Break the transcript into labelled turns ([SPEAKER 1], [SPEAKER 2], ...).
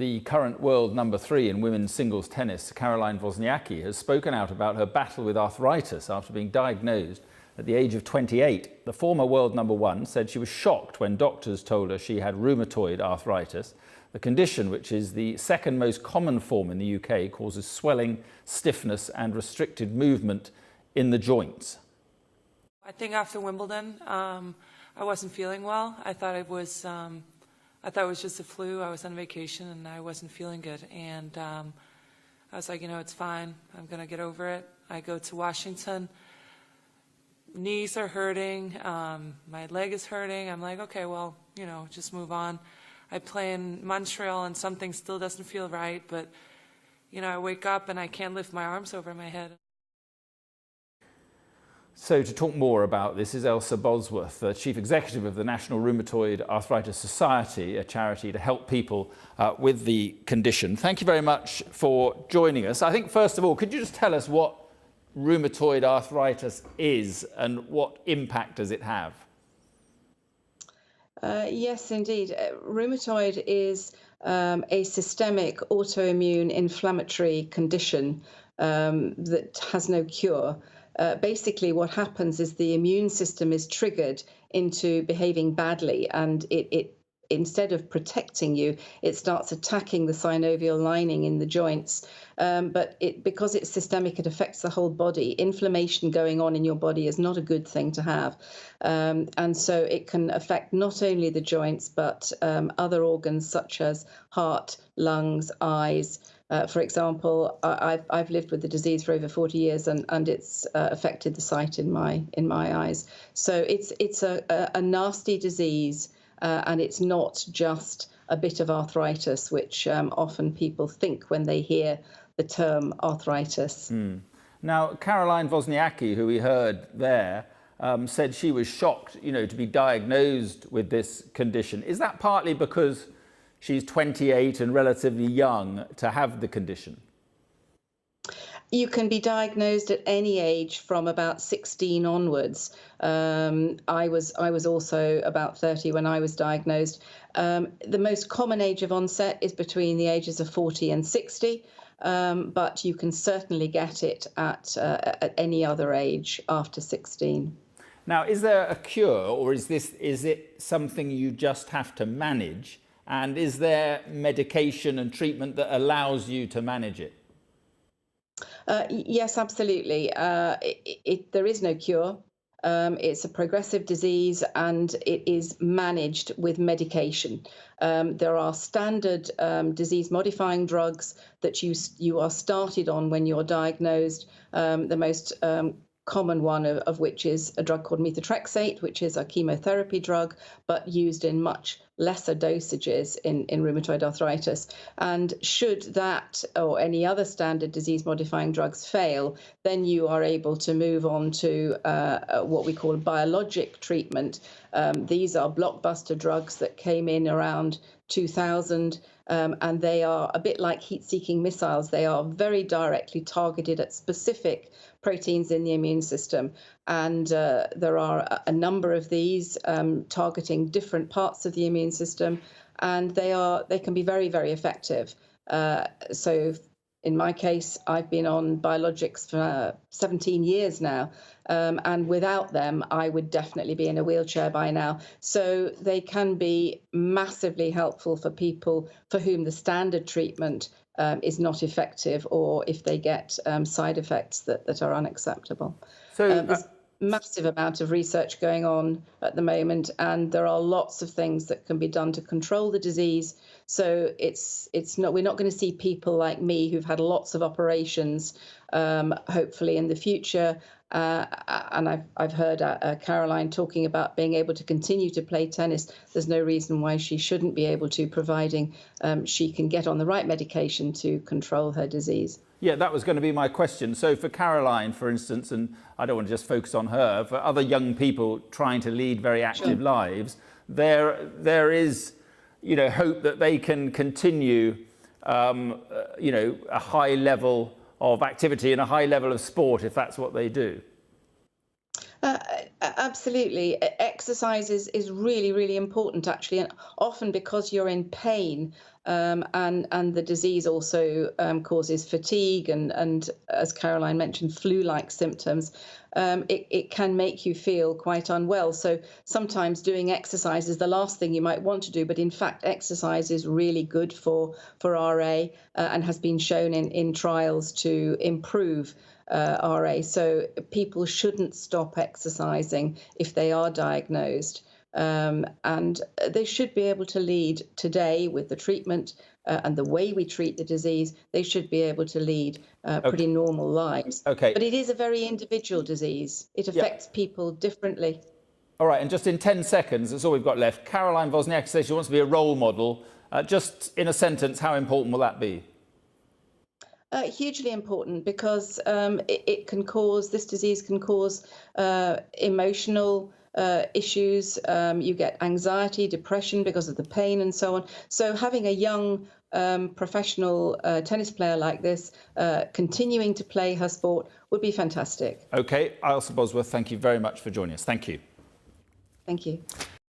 [SPEAKER 1] The current world number 3 in women's singles tennis, Caroline Wozniacki, has spoken out about her battle with arthritis after being diagnosed at the age of 28. The former world number 1 said she was shocked when doctors told her she had rheumatoid arthritis. The condition, which is the second most common form in the UK, causes swelling, stiffness and restricted movement in the joints.
[SPEAKER 2] I think after Wimbledon, I wasn't feeling well. I thought it was just a flu. I was on vacation and I wasn't feeling good. And I was like, it's fine. I'm going to get over it. I go to Washington. Knees are hurting. My leg is hurting. I'm like, okay, well, just move on. I play in Montreal and something still doesn't feel right. But, I wake up and I can't lift my arms over my head.
[SPEAKER 1] So to talk more about this is Ailsa Bosworth, the Chief Executive of the National Rheumatoid Arthritis Society, a charity to help people with the condition. Thank you very much for joining us. I think, first of all, could you just tell us what rheumatoid arthritis is and what impact does it have?
[SPEAKER 3] Yes, indeed. Rheumatoid is a systemic autoimmune inflammatory condition that has no cure. Basically, what happens is the immune system is triggered into behaving badly, and it instead of protecting you, it starts attacking the synovial lining in the joints. But because it's systemic, it affects the whole body. Inflammation going on in your body is not a good thing to have. And so it can affect not only the joints, but other organs such as heart, lungs, eyes. For example, I've lived with the disease for over 40 years, and it's affected the sight in my eyes. So it's a nasty disease, and it's not just a bit of arthritis, which often people think when they hear the term arthritis.
[SPEAKER 1] Now, Caroline Wozniacki, who we heard there, said she was shocked, to be diagnosed with this condition. Is that partly because she's 28 and relatively young to have the condition?
[SPEAKER 3] You can be diagnosed at any age from about 16 onwards. I was also about 30 when I was diagnosed. The most common age of onset is between the ages of 40 and 60, but you can certainly get it at any other age after 16.
[SPEAKER 1] Now, is there a cure, or is it something you just have to manage? And is there medication and treatment that allows you to manage it?
[SPEAKER 3] Yes, absolutely. There is no cure. It's a progressive disease and it is managed with medication. There are standard disease-modifying drugs that you are started on when you're diagnosed. The most common one of which is a drug called methotrexate, which is a chemotherapy drug, but used in much lesser dosages in rheumatoid arthritis. And should that or any other standard disease-modifying drugs fail, then you are able to move on to what we call biologic treatment. These are blockbuster drugs that came in around 2000, and they are a bit like heat-seeking missiles. They are very directly targeted at specific proteins in the immune system. And there are a number of these targeting different parts of the immune system, and they can be very, very effective. So in my case, I've been on biologics for 17 years now, and without them, I would definitely be in a wheelchair by now. So they can be massively helpful for people for whom the standard treatment is not effective, or if they get side effects that are unacceptable.
[SPEAKER 1] So
[SPEAKER 3] there's massive amount of research going on at the moment, and there are lots of things that can be done to control the disease. So we're not going to see people like me who've had lots of operations, hopefully in the future. And I've heard Caroline talking about being able to continue to play tennis. There's no reason why she shouldn't be able to, providing she can get on the right medication to control her disease.
[SPEAKER 1] Yeah, that was going to be my question. So for Caroline, for instance, and I don't want to just focus on her, for other young people trying to lead very active lives, there is, hope that they can continue, a high level of activity and a high level of sport if that's what they do.
[SPEAKER 3] Absolutely. Exercise is really, really important, actually. And often because you're in pain, And the disease also causes fatigue and, as Caroline mentioned, flu-like symptoms. It can make you feel quite unwell. So sometimes doing exercise is the last thing you might want to do, but in fact, exercise is really good for RA and has been shown in trials to improve RA. So people shouldn't stop exercising if they are diagnosed. And they should be able to lead today with the treatment and the way we treat the disease. They should be able to lead pretty normal lives.
[SPEAKER 1] Okay.
[SPEAKER 3] But it is a very individual disease. It affects people differently.
[SPEAKER 1] All right, and just in 10 seconds, that's all we've got left. Caroline Wozniacki says she wants to be a role model. Just in a sentence, how important will that be?
[SPEAKER 3] Hugely important, because this disease can cause emotional issues. You get anxiety, depression because of the pain and so on. So having a young professional tennis player like this continuing to play her sport would be fantastic.
[SPEAKER 1] OK, Ailsa Bosworth, thank you very much for joining us. Thank you.
[SPEAKER 3] Thank you.